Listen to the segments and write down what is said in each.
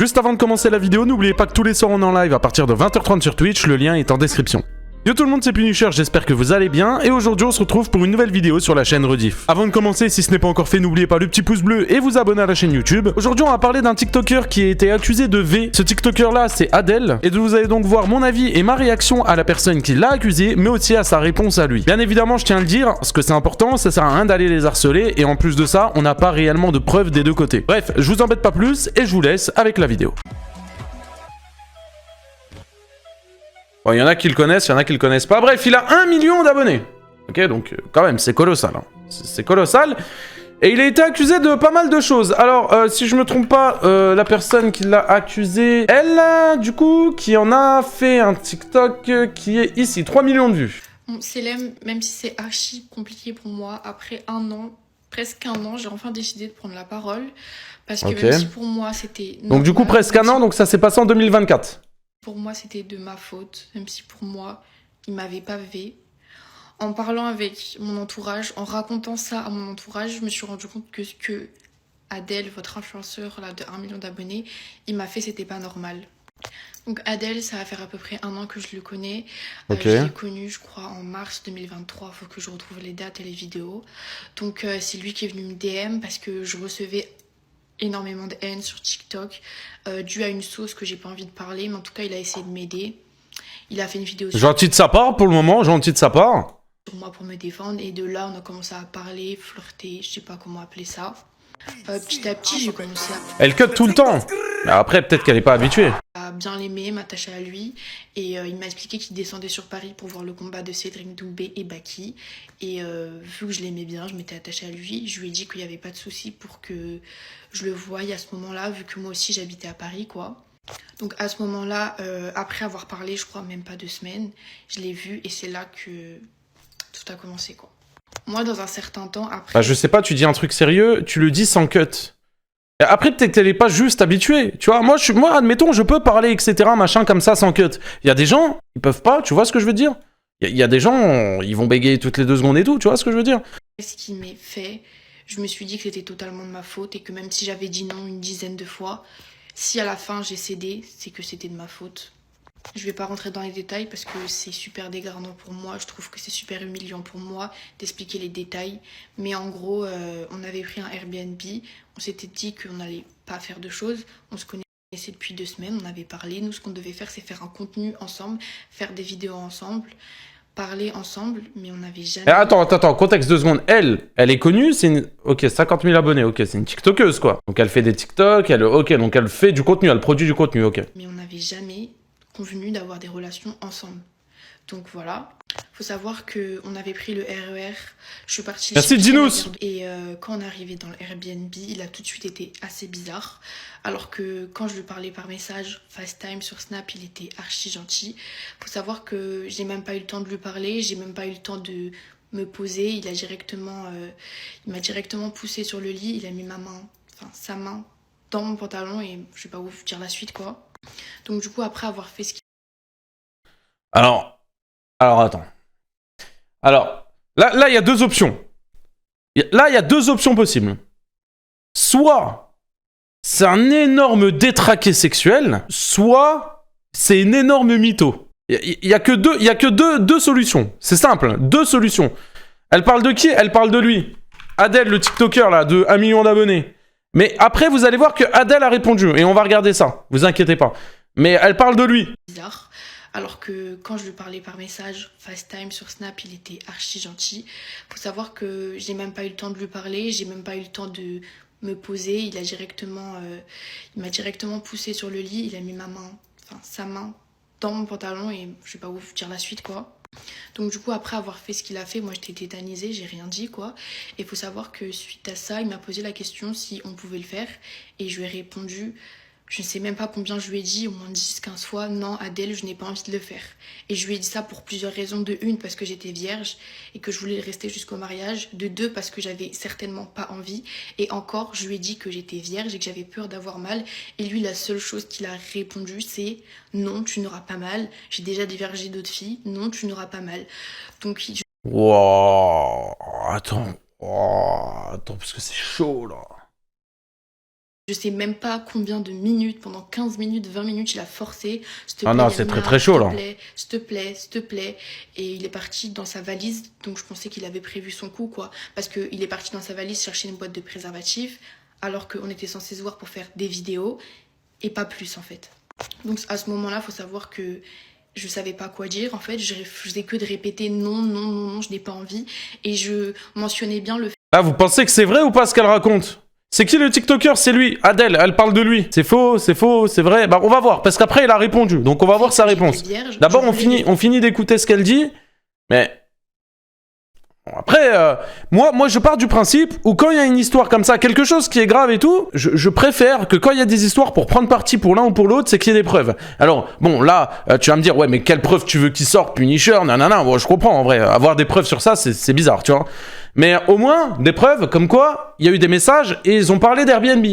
Juste avant de commencer la vidéo, n'oubliez pas que tous les soirs on est en live à partir de 20h30 sur Twitch, le lien est en description. Yo tout le monde, c'est Punisher, j'espère que vous allez bien, et aujourd'hui on se retrouve pour une nouvelle vidéo sur la chaîne Rediff. Avant de commencer, si ce n'est pas encore fait, n'oubliez pas le petit pouce bleu et vous abonner à la chaîne YouTube. Aujourd'hui on va parler d'un TikToker qui a été accusé de V. Ce TikToker là c'est Adel, et vous allez donc voir mon avis et ma réaction à la personne qui l'a accusé, mais aussi à sa réponse à lui. Bien évidemment je tiens à le dire, parce que c'est important, ça sert à rien d'aller les harceler, et en plus de ça, on n'a pas réellement de preuves des deux côtés. Bref, je vous embête pas plus, et je vous laisse avec la vidéo. Bon, il y en a qui le connaissent, il y en a qui le connaissent pas. Bref, il a 1 million d'abonnés. Ok, donc quand même, c'est colossal. Hein. C'est colossal. Et il a été accusé de pas mal de choses. Alors, si je me trompe pas, la personne qui l'a accusé, elle, du coup, qui en a fait un TikTok qui est ici, 3 millions de vues. Bon, Célèbre, même si c'est archi compliqué pour moi, après un an, presque un an, j'ai enfin décidé de prendre la parole. Parce que même si pour moi, c'était... Donc du coup, presque un an, donc ça s'est passé en 2024. Pour moi, c'était de ma faute, même si pour moi, il m'avait pas V. En parlant avec mon entourage, en racontant ça à mon entourage, je me suis rendu compte que ce que Adel, votre influenceur là, de 1 million d'abonnés, il m'a fait, c'était pas normal. Donc Adel, ça va faire à peu près un an que je le connais. Je l'ai connu, je crois, en mars 2023. Faut que je retrouve les dates et les vidéos. Donc c'est lui qui est venu me DM parce que je recevais énormément de haine sur TikTok, dû à une sauce que j'ai pas envie de parler, mais en tout cas il a essayé de m'aider. Il a fait une vidéo sur... Gentil de sa part pour le moment, gentil de sa part. Sur moi pour me défendre, et de là on a commencé à parler, flirter, je sais pas comment appeler ça. Petit à petit j'ai commencé à... Elle cut tout le temps. Mais après peut-être qu'elle est pas habituée. À bien l'aimer, m'attacher à lui, et il m'a expliqué qu'il descendait sur Paris pour voir le combat de Cédric Doumbé et Baki, et vu que je l'aimais bien, je m'étais attachée à lui, je lui ai dit qu'il n'y avait pas de souci pour que je le voie à ce moment-là, vu que moi aussi j'habitais à Paris quoi. Donc à ce moment-là, après avoir parlé, je crois même pas 2 semaines, je l'ai vu et c'est là que tout a commencé quoi. Moi dans un certain temps après... Bah, je sais pas, tu dis un truc sérieux, tu le dis sans cut. Après, peut-être qu'elle est pas juste habituée, tu vois. Moi, admettons, je peux parler, etc., machin, comme ça, sans cut. Il y a des gens, ils peuvent pas, tu vois ce que je veux dire. Il y a des gens, ils vont bégayer toutes les 2 secondes et tout, tu vois ce que je veux dire. Ce qui m'est fait, je me suis dit que c'était totalement de ma faute et que même si j'avais dit non une dizaine de fois, si à la fin j'ai cédé, c'est que c'était de ma faute. Je vais pas rentrer dans les détails parce que c'est super dégradant pour moi, je trouve que c'est super humiliant pour moi d'expliquer les détails. Mais en gros, on avait pris un Airbnb, on s'était dit qu'on n'allait pas faire de choses, on se connaissait depuis 2 semaines, on avait parlé, nous ce qu'on devait faire c'est faire un contenu ensemble, faire des vidéos ensemble, parler ensemble, mais on n'avait jamais... Attends, contexte 2 secondes. Elle est connue, c'est une... Ok, 50 000 abonnés, ok, c'est une TikTokeuse, quoi. Donc elle fait des TikTok, ok, donc elle fait du contenu, elle produit du contenu, ok. Mais on n'avait jamais convenu d'avoir des relations ensemble. Donc voilà, faut savoir qu'on avait pris le RER, je suis partie... Merci Dinos. Et quand on est arrivé dans le Airbnb, il a tout de suite été assez bizarre. Alors que quand je lui parlais par message, FaceTime sur Snap, il était archi gentil. Faut savoir que j'ai même pas eu le temps de lui parler, j'ai même pas eu le temps de me poser. Il m'a directement poussé sur le lit, il a mis sa main dans mon pantalon et je vais pas vous dire la suite quoi. Donc du coup après avoir fait ce qu'il... Alors attends. Alors, là il y a 2 options. Là, il y a 2 options possibles. Soit c'est un énorme détraqué sexuel, soit c'est une énorme mytho. Il y a que deux solutions. C'est simple, 2 solutions. Elle parle de qui? Elle parle de lui. Adel, le TikToker là, de 1 million d'abonnés. Mais après, vous allez voir que Adel a répondu, et on va regarder ça. Vous inquiétez pas. Mais elle parle de lui. Bizarre. Alors que quand je lui parlais par message, FaceTime sur Snap, il était archi gentil. Faut savoir que j'ai même pas eu le temps de lui parler, j'ai même pas eu le temps de me poser. Il m'a directement poussé sur le lit, il a mis sa main dans mon pantalon et je vais pas vous dire la suite quoi. Donc du coup après avoir fait ce qu'il a fait, moi j'étais tétanisée, j'ai rien dit quoi. Et faut savoir que suite à ça, il m'a posé la question si on pouvait le faire et je lui ai répondu... Je ne sais même pas combien je lui ai dit, au moins 10-15 fois, non Adèle, je n'ai pas envie de le faire. Et je lui ai dit ça pour plusieurs raisons. De 1, parce que j'étais vierge et que je voulais rester jusqu'au mariage. De 2, parce que j'avais certainement pas envie. Et encore, je lui ai dit que j'étais vierge et que j'avais peur d'avoir mal. Et lui, la seule chose qu'il a répondu, c'est non, tu n'auras pas mal. J'ai déjà divergé d'autres filles, non, tu n'auras pas mal. Donc, Wow, attends, parce que c'est chaud là. Je sais même pas combien de minutes, pendant 15 minutes, 20 minutes, il a forcé. Ah non, c'est très chaud là. S'il te plaît, s'il te plaît. Et il est parti dans sa valise, donc je pensais qu'il avait prévu son coup, quoi. Parce qu'il est parti dans sa valise chercher une boîte de préservatifs, alors qu'on était censé se voir pour faire des vidéos, et pas plus en fait. Donc à ce moment-là, il faut savoir que je savais pas quoi dire, en fait. Je faisais que de répéter non, non, non, non, je n'ai pas envie. Et je mentionnais bien le fait. Là, vous pensez que c'est vrai ou pas ce qu'elle raconte? C'est qui le TikToker? C'est lui. Adèle, elle parle de lui. C'est faux, c'est vrai. Bah, on va voir, parce qu'après, il a répondu. Donc, on va voir sa réponse. D'abord, on finit d'écouter ce qu'elle dit. Mais... Bon, après, moi, je pars du principe où quand il y a une histoire comme ça, quelque chose qui est grave et tout, je préfère que quand il y a des histoires pour prendre parti pour l'un ou pour l'autre, c'est qu'il y ait des preuves. Alors, bon, là, tu vas me dire, ouais, mais quelle preuve tu veux qu'il sorte, Punisher, nanana. Bon, je comprends, en vrai. Avoir des preuves sur ça, c'est bizarre, tu vois. Mais au moins, des preuves comme quoi, il y a eu des messages et ils ont parlé d'Airbnb.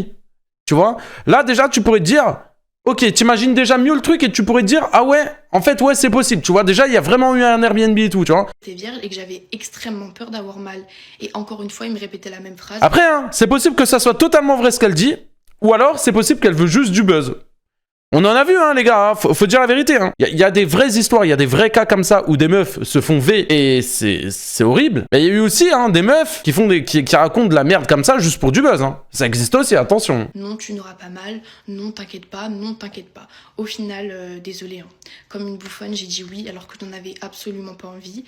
Tu vois? Là, déjà, tu pourrais te dire, ok, t'imagines déjà mieux le truc et tu pourrais te dire, ah ouais, en fait, ouais, c'est possible. Tu vois, déjà, il y a vraiment eu un Airbnb et tout, tu vois? J'étais vierge et que j'avais extrêmement peur d'avoir mal. Et encore une fois, il me répétait la même phrase. Après, hein, c'est possible que ça soit totalement vrai ce qu'elle dit, ou alors c'est possible qu'elle veut juste du buzz. On en a vu, hein, les gars, hein. Faut dire la vérité. Hein. Y a des vraies histoires, il y a des vrais cas comme ça où des meufs se font V et c'est horrible. Mais il y a eu aussi hein, des meufs qui racontent de la merde comme ça juste pour du buzz. Hein. Ça existe aussi, attention. Non, tu n'auras pas mal, non, t'inquiète pas, non, t'inquiète pas. Au final, désolé, hein. Comme une bouffonne, j'ai dit oui alors que je n'en avais absolument pas envie.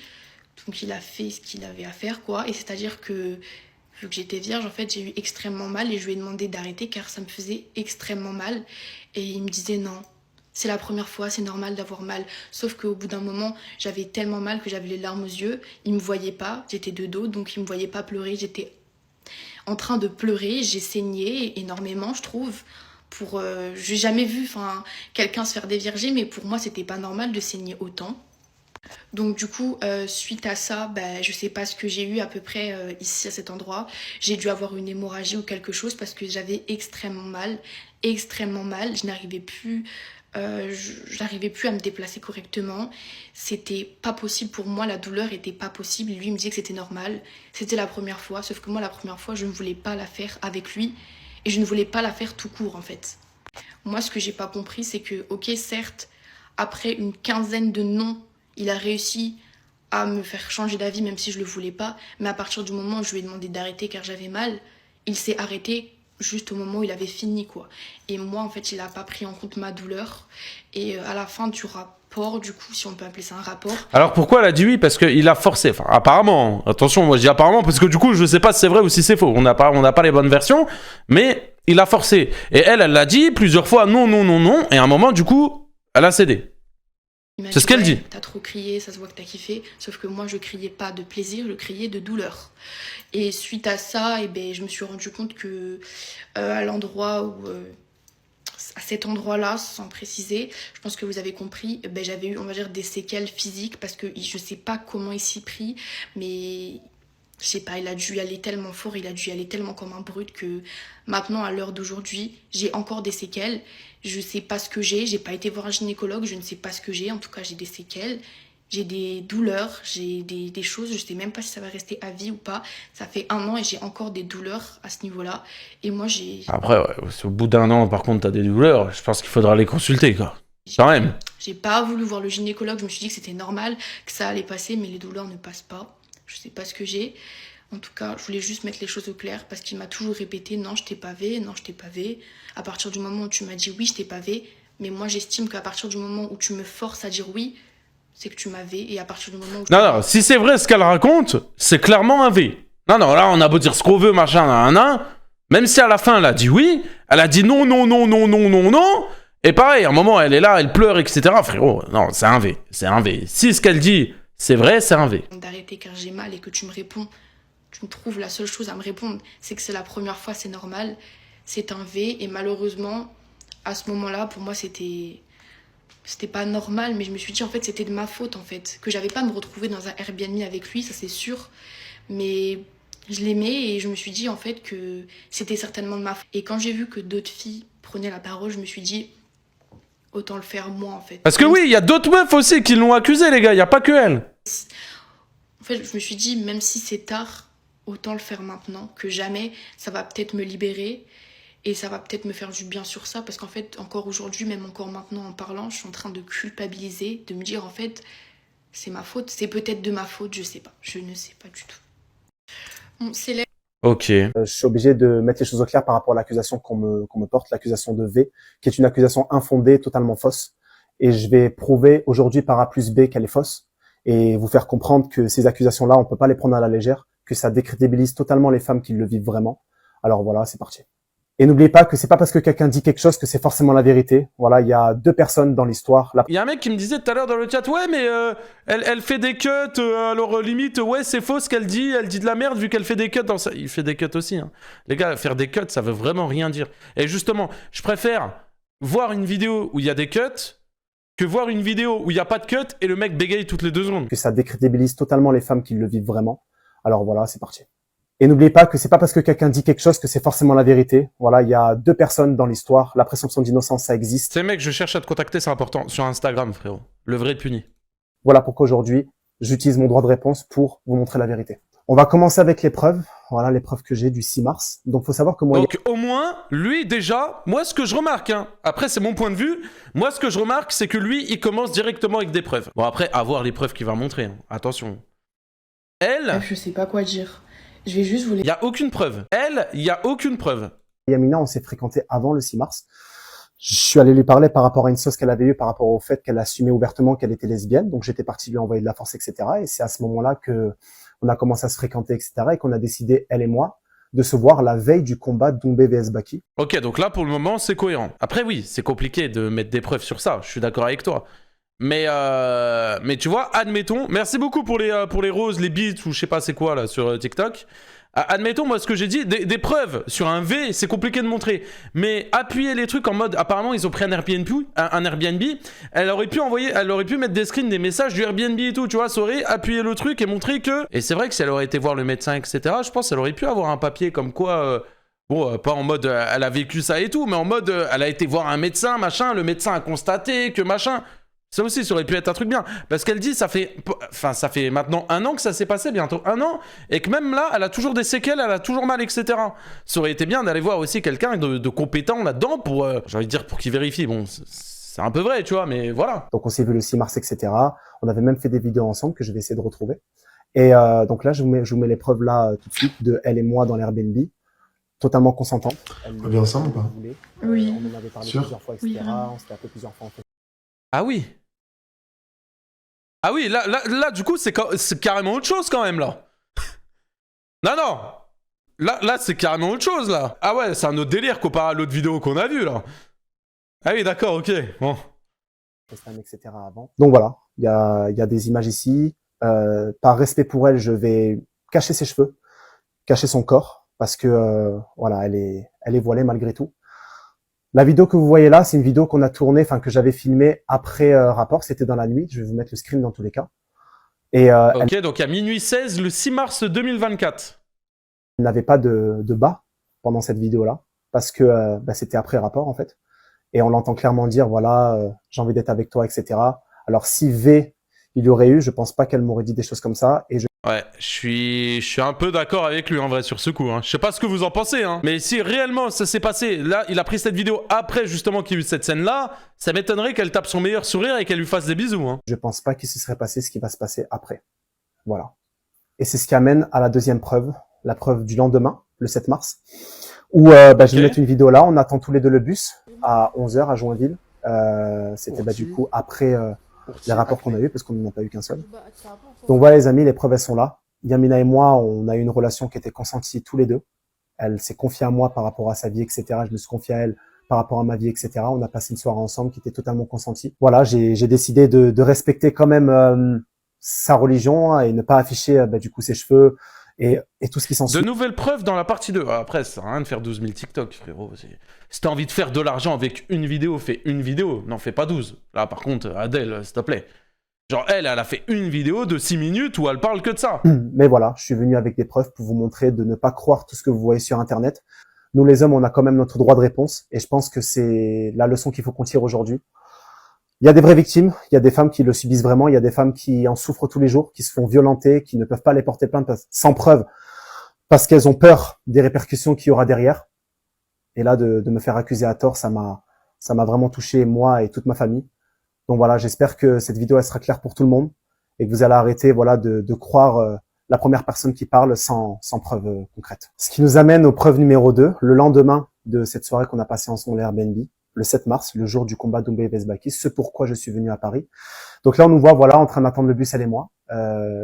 Donc il a fait ce qu'il avait à faire, quoi. Et c'est-à-dire que, vu que j'étais vierge, en fait, j'ai eu extrêmement mal et je lui ai demandé d'arrêter car ça me faisait extrêmement mal. Et il me disait non, c'est la première fois, c'est normal d'avoir mal. Sauf qu'au bout d'un moment, j'avais tellement mal que j'avais les larmes aux yeux. Il me voyait pas, j'étais de dos, donc il me voyait pas pleurer. J'étais en train de pleurer, j'ai saigné énormément, je trouve. J'ai jamais vu quelqu'un se faire dévierger, mais pour moi, c'était pas normal de saigner autant. Donc du coup, suite à ça, je sais pas ce que j'ai eu à peu près ici à cet endroit. J'ai dû avoir une hémorragie ou quelque chose parce que j'avais extrêmement mal. Je n'arrivais plus, à me déplacer correctement. C'était pas possible pour moi, la douleur était pas possible. Lui il me disait que c'était normal. C'était la première fois, sauf que moi la première fois, je ne voulais pas la faire avec lui et je ne voulais pas la faire tout court en fait. Moi, ce que j'ai pas compris, c'est que, ok, certes, après une quinzaine de non, il a réussi à me faire changer d'avis même si je le voulais pas. Mais à partir du moment où je lui ai demandé d'arrêter car j'avais mal, il s'est arrêté juste au moment où il avait fini, quoi. Et moi, en fait, il a pas pris en compte ma douleur. Et à la fin du rapport, du coup, si on peut appeler ça un rapport... Alors pourquoi elle a dit oui? Parce qu'il a forcé. Enfin, apparemment. Attention, moi je dis apparemment parce que du coup, je sais pas si c'est vrai ou si c'est faux. On n'a pas les bonnes versions. Mais il a forcé. Et elle l'a dit plusieurs fois non, non, non, non. Et à un moment, du coup, elle a cédé. C'est ce qu'elle dit. T'as trop crié, ça se voit que t'as kiffé. Sauf que moi, je criais pas de plaisir, je criais de douleur. Et suite à ça, je me suis rendu compte que à l'endroit où... à cet endroit-là, sans préciser, je pense que vous avez compris, j'avais eu, on va dire, des séquelles physiques parce que je sais pas comment il s'y prit, mais... Je sais pas, il a dû y aller tellement fort, il a dû y aller tellement comme un brut que maintenant, à l'heure d'aujourd'hui, j'ai encore des séquelles. Je sais pas ce que j'ai pas été voir un gynécologue, je ne sais pas ce que j'ai. En tout cas, j'ai des séquelles, j'ai des douleurs, j'ai des choses, je sais même pas si ça va rester à vie ou pas. Ça fait 1 an et j'ai encore des douleurs à ce niveau-là. Et moi, j'ai... Après, ouais, au bout d'1 an, par contre, t'as des douleurs, je pense qu'il faudra les consulter, quoi. Quand même. J'ai pas voulu voir le gynécologue, je me suis dit que c'était normal, que ça allait passer, mais les douleurs ne passent pas. Je sais pas ce que j'ai. En tout cas, je voulais juste mettre les choses au clair parce qu'il m'a toujours répété non, je t'ai pavé, non, je t'ai pavé. À partir du moment où tu m'as dit oui, je t'ai pavé. Mais moi, j'estime qu'à partir du moment où tu me forces à dire oui, c'est que tu m'as V. Et à partir du moment où... Non, si c'est vrai ce qu'elle raconte, c'est clairement un V. Non, là, on a beau dire ce qu'on veut, machin, nan. Même si à la fin, elle a dit oui, elle a dit non, non, non, non, non, non, non. Et pareil, à un moment, elle est là, elle pleure, etc. Frérot, non, c'est un V. C'est un V. Si ce qu'elle dit... c'est vrai, c'est un V. D'arrêter car j'ai mal et que tu me réponds, tu me trouves la seule chose à me répondre, c'est que c'est la première fois, c'est normal, c'est un V. Et malheureusement, à ce moment-là, pour moi, c'était pas normal, mais je me suis dit, en fait, c'était de ma faute, en fait. Que j'avais pas à me retrouver dans un Airbnb avec lui, ça c'est sûr. Mais je l'aimais et je me suis dit, en fait, que c'était certainement de ma faute. Et quand j'ai vu que d'autres filles prenaient la parole, je me suis dit... autant le faire moi en fait. Parce que oui, il y a d'autres meufs aussi qui l'ont accusé les gars, il n'y a pas que elle. En fait, je me suis dit, même si c'est tard, autant le faire maintenant, que jamais ça va peut-être me libérer. Et ça va peut-être me faire du bien sur ça, parce qu'en fait, encore aujourd'hui, même encore maintenant en parlant, je suis en train de culpabiliser, de me dire en fait, c'est ma faute. C'est peut-être de ma faute, je sais pas. Je ne sais pas du tout. Bon, c'est Ok. Je suis obligé de mettre les choses au clair par rapport à l'accusation qu'on me porte, l'accusation de V, qui est une accusation infondée, totalement fausse. Et je vais prouver aujourd'hui par A plus B qu'elle est fausse et vous faire comprendre que ces accusations-là, on peut pas les prendre à la légère, que ça décrédibilise totalement les femmes qui le vivent vraiment. Alors voilà, c'est parti. Et n'oubliez pas que c'est pas parce que quelqu'un dit quelque chose que c'est forcément la vérité. Voilà, il y a 2 personnes dans l'histoire. Il y a un mec qui me disait tout à l'heure dans le chat, ouais, mais elle fait des cuts, alors limite, ouais, c'est faux ce qu'elle dit de la merde vu qu'elle fait des cuts. Il fait des cuts aussi. Hein. Les gars, faire des cuts, ça veut vraiment rien dire. Et justement, je préfère voir une vidéo où il y a des cuts que voir une vidéo où il n'y a pas de cut et le mec bégaye toutes les 2 secondes. Que ça décrédibilise totalement les femmes qui le vivent vraiment. Alors voilà, c'est parti. Et n'oubliez pas que c'est pas parce que quelqu'un dit quelque chose que c'est forcément la vérité. Voilà, il y a 2 personnes dans l'histoire. La présomption d'innocence, ça existe. Ces mecs, je cherche à te contacter, c'est important. Sur Instagram, frérot. Le vrai puni. Voilà pourquoi aujourd'hui, j'utilise mon droit de réponse pour vous montrer la vérité. On va commencer avec les preuves. Voilà, les preuves que j'ai du 6 mars. Donc, faut savoir que moi... Donc, au moins, lui, déjà, moi, ce que je remarque, hein, après, c'est mon point de vue, moi, ce que je remarque, c'est que lui, il commence directement avec des preuves. Bon, après, à voir les preuves qu'il va montrer. Hein. Attention. Elle... Je sais pas quoi dire. Je vais juste vous les... Il n'y a aucune preuve. Elle, il n'y a aucune preuve. Yamina, on s'est fréquenté avant le 6 mars. Je suis allé lui parler par rapport à une sauce qu'elle avait eue, par rapport au fait qu'elle assumait ouvertement qu'elle était lesbienne. Donc, j'étais parti lui envoyer de la force, etc. Et c'est à ce moment-là que on a commencé à se fréquenter, etc. Et qu'on a décidé, elle et moi, de se voir la veille du combat Doumbé vs Baki. Ok, donc là, pour le moment, c'est cohérent. Après, oui, c'est compliqué de mettre des preuves sur ça. Je suis d'accord avec toi. Mais tu vois, admettons... Merci beaucoup pour les roses, les beats, ou je sais pas c'est quoi, là, sur TikTok. Admettons, moi, ce que j'ai dit, des preuves sur un V, c'est compliqué de montrer. Mais appuyer les trucs en mode... Apparemment, ils ont pris un Airbnb. Elle aurait pu mettre des screens, des messages du Airbnb et tout, tu vois. Ça aurait appuyé le truc et montrer que... Et c'est vrai que si elle aurait été voir le médecin, etc., je pense qu'elle aurait pu avoir un papier comme quoi... Bon, pas en mode elle a vécu ça et tout, mais en mode elle a été voir un médecin, machin, le médecin a constaté que machin... Ça aussi, ça aurait pu être un truc bien. Parce qu'elle dit, ça fait maintenant 1 an que ça s'est passé, bientôt 1 an, et que même là, elle a toujours des séquelles, elle a toujours mal, etc. Ça aurait été bien d'aller voir aussi quelqu'un de compétent là-dedans pour, j'ai envie de dire, pour qu'il vérifie. Bon, c'est un peu vrai, tu vois, mais voilà. Donc, on s'est vu le 6 mars, etc. On avait même fait des vidéos ensemble que je vais essayer de retrouver. Et donc là, je vous mets les preuves là tout de suite de elle et moi dans l'Airbnb, totalement consentantes. On va bien ensemble ou pas? Oui. On en avait parlé Sûr? plusieurs fois, etc. Oui, vraiment. On s'était appelé plusieurs fois en fait. Ah oui. Ah oui, là du coup, c'est carrément autre chose quand même, là. Non. Là, c'est carrément autre chose, là. Ah ouais, c'est un autre délire comparé à l'autre vidéo qu'on a vue, là. Ah oui, d'accord, ok, bon. Etc. avant. Donc voilà, il y a des images ici. Par respect pour elle, je vais cacher ses cheveux, cacher son corps, parce que voilà, elle est voilée malgré tout. La vidéo que vous voyez là, c'est une vidéo qu'on a tournée, enfin que j'avais filmée après rapport. C'était dans la nuit. Je vais vous mettre le screen dans tous les cas. Et ok, donc à minuit 16, le 6 mars 2024. Elle n'avait pas de bas pendant cette vidéo-là, parce que c'était après rapport en fait. Et on l'entend clairement dire, voilà, j'ai envie d'être avec toi, etc. Alors si V, il y aurait eu, je pense pas qu'elle m'aurait dit des choses comme ça. Et Ouais, je suis un peu d'accord avec lui en vrai sur ce coup. Hein. Je sais pas ce que vous en pensez, hein. Mais si réellement ça s'est passé, là, il a pris cette vidéo après justement qu'il y a eu cette scène-là, ça m'étonnerait qu'elle tape son meilleur sourire et qu'elle lui fasse des bisous. Hein. je pense pas qu'il se serait passé ce qui va se passer après. Voilà. Et c'est ce qui amène à la deuxième preuve, la preuve du lendemain, le 7 mars, où je vais mettre une vidéo là, on attend tous les deux le bus à 11h à Joinville. C'était du coup après les rapports qu'on a eu, parce qu'on n'en a pas eu qu'un seul. Donc voilà les amis, les preuves elles sont là. Yamina et moi, on a eu une relation qui était consentie tous les deux. Elle s'est confiée à moi par rapport à sa vie, etc. Je me suis confié à elle par rapport à ma vie, etc. On a passé une soirée ensemble qui était totalement consentie. Voilà, j'ai décidé de respecter quand même sa religion et ne pas afficher du coup ses cheveux et tout ce qui s'ensuit. De nouvelles preuves dans la partie 2. Après, ça sert à rien de faire 12 000 TikTok, frérot. Si t'as envie de faire de l'argent avec une vidéo, fais une vidéo. N'en fais pas 12. Là, par contre, Adèle, s'il te plaît. Genre, elle a fait une vidéo de 6 minutes où elle parle que de ça. Mais voilà, je suis venu avec des preuves pour vous montrer de ne pas croire tout ce que vous voyez sur Internet. Nous, les hommes, on a quand même notre droit de réponse. Et je pense que c'est la leçon qu'il faut qu'on tire aujourd'hui. Il y a des vraies victimes, il y a des femmes qui le subissent vraiment, il y a des femmes qui en souffrent tous les jours, qui se font violenter, qui ne peuvent pas les porter plainte sans preuve, parce qu'elles ont peur des répercussions qu'il y aura derrière. Et là, de me faire accuser à tort, ça m'a vraiment touché, moi et toute ma famille. Donc voilà, j'espère que cette vidéo, elle sera claire pour tout le monde et que vous allez arrêter, voilà, de croire la première personne qui parle sans preuve concrète. Ce qui nous amène aux preuves numéro 2, le lendemain de cette soirée qu'on a passée ensemble à Airbnb, le 7 mars, le jour du combat Doumbé Vesbaki, ce pourquoi je suis venu à Paris. Donc là, on nous voit, voilà, en train d'attendre le bus, elle et moi,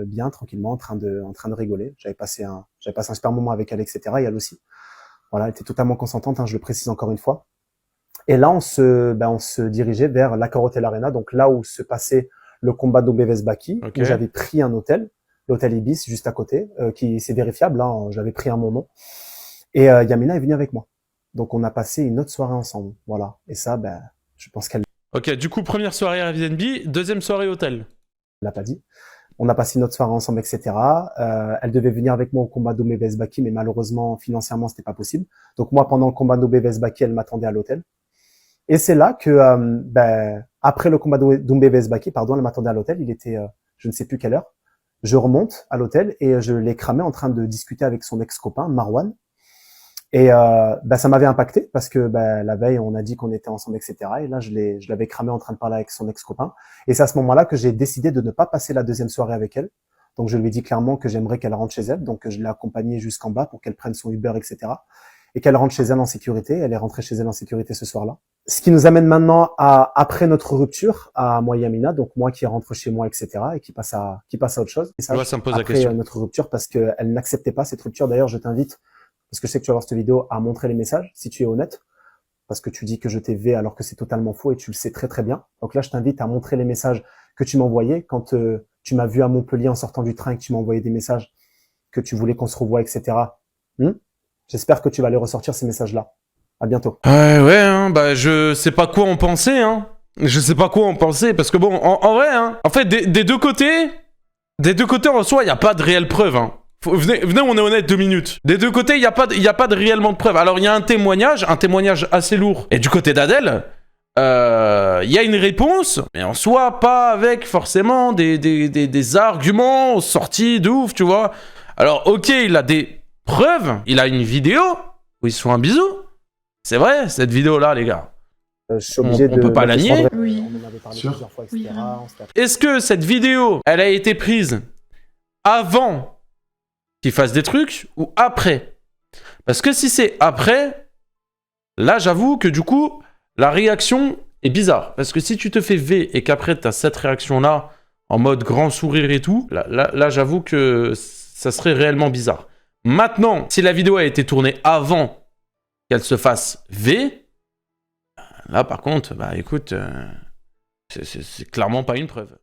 bien tranquillement, en train de rigoler. J'avais passé un super moment avec elle, etc. Et elle aussi. Voilà, elle était totalement consentante, hein, je le précise encore une fois. Et là, on se dirigeait vers l'Accor Hotel Arena, donc là où se passait le combat Doumbé Vesbaki, Okay. où j'avais pris un hôtel, l'hôtel Ibis, juste à côté, qui c'est vérifiable, hein, j'avais pris à mon nom. Et Yamina est venue avec moi. Donc on a passé une autre soirée ensemble, voilà. Et ça, je pense qu'elle Ok, du coup, première soirée Airbnb, deuxième soirée hôtel. l'a pas dit. On a passé notre soirée ensemble, etc. Elle devait venir avec moi au combat Doumbé Vesbaki, mais malheureusement, financièrement, c'était pas possible. Donc moi, pendant le combat Doumbé Vesbaki, elle m'attendait à l'hôtel. Et c'est là que, après le combat Doumbé Vesbaki, pardon, elle m'attendait à l'hôtel. Il était, je ne sais plus quelle heure. Je remonte à l'hôtel et je l'ai cramé en train de discuter avec son ex-copain, Marwan. Et ça m'avait impacté parce que la veille, on a dit qu'on était ensemble, etc. Et là, je l'avais cramé en train de parler avec son ex-copain. Et c'est à ce moment-là que j'ai décidé de ne pas passer la deuxième soirée avec elle. Donc, je lui ai dit clairement que j'aimerais qu'elle rentre chez elle. Donc, je l'ai accompagnée jusqu'en bas pour qu'elle prenne son Uber, etc. Et qu'elle rentre chez elle en sécurité. Elle est rentrée chez elle en sécurité ce soir-là. Ce qui nous amène maintenant après notre rupture, à moi et Yamina, donc moi qui rentre chez moi, etc. et qui passe à autre chose. Et Ouais, ça me pose la après question. notre rupture, parce qu'elle n'acceptait pas cette rupture. D'ailleurs, je t'invite, parce que je sais que tu vas voir cette vidéo, à montrer les messages, si tu es honnête, parce que tu dis que je t'ai V alors que c'est totalement faux et tu le sais très très bien. Donc là, je t'invite à montrer les messages que tu m'envoyais quand tu m'as vu à Montpellier en sortant du train et que tu m'as envoyé des messages que tu voulais qu'on se revoie, etc. J'espère que tu vas les ressortir, ces messages-là. À bientôt. Ouais, hein, je sais pas quoi en penser, hein. Je sais pas quoi en penser, parce que bon, en vrai, hein, en fait, des deux côtés, en soi, il n'y a pas de réelle preuve, hein. Venez, on est honnête 2 minutes. Des deux côtés, il n'y a pas de réellement de preuve. Alors, il y a un témoignage assez lourd. Et du côté d'Adèle, il y a une réponse, mais en soi, pas avec forcément des arguments sortis de ouf, tu vois. Alors, ok, il a des preuves, il a une vidéo où ils se font un bisou. C'est vrai, cette vidéo-là, les gars. Je suis obligé on peut pas la nier. Oui. On en avait parlé Sûr. plusieurs fois, etc. Oui, vraiment. On s'est Est-ce que cette vidéo, elle a été prise avant qu'il fasse des trucs ou après? Parce que si c'est après, là, j'avoue que du coup, la réaction est bizarre. Parce que si tu te fais V et qu'après, tu as cette réaction-là, en mode grand sourire et tout, là j'avoue que ça serait réellement bizarre. Maintenant, si la vidéo a été tournée avant qu'elle se fasse V, là par contre, écoute, c'est clairement pas une preuve.